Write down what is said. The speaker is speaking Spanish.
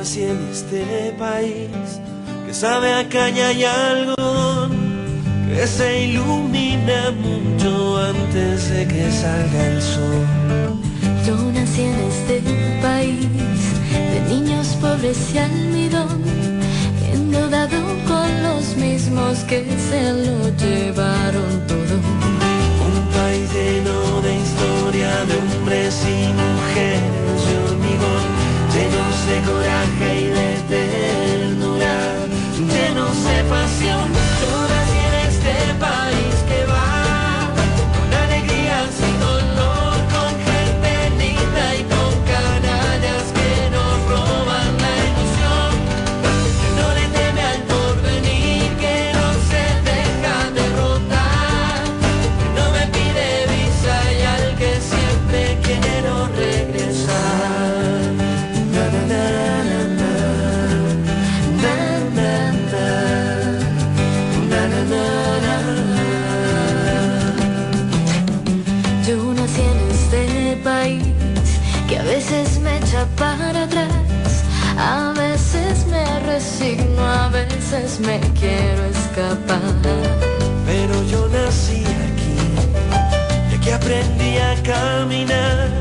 nací en este país que sabe a caña y algodón, que se ilumina mucho antes de que salga el sol. Yo nací en este país de niños pobres y almidón, endeudado con los mismos que se lo llevaron todo. Un país lleno de historia, de hombres y mujeres de hormigón, llenos de coraje y de ternura, llenos de pasión. Yo nací en este país que va con alegrías y dolor, con gente linda y con canallas que nos roban la ilusión, que no le teme al porvenir, que no se deja derrotar, que no me pide visa y al que siempre quiero regresar. Na, na, na, na, na. Na, na, na. Na, na, na, na. Yo nací en este país que a veces me echa para atrás, a veces me resigno, a veces me quiero escapar. Pero yo nací aquí y aquí aprendí a caminar.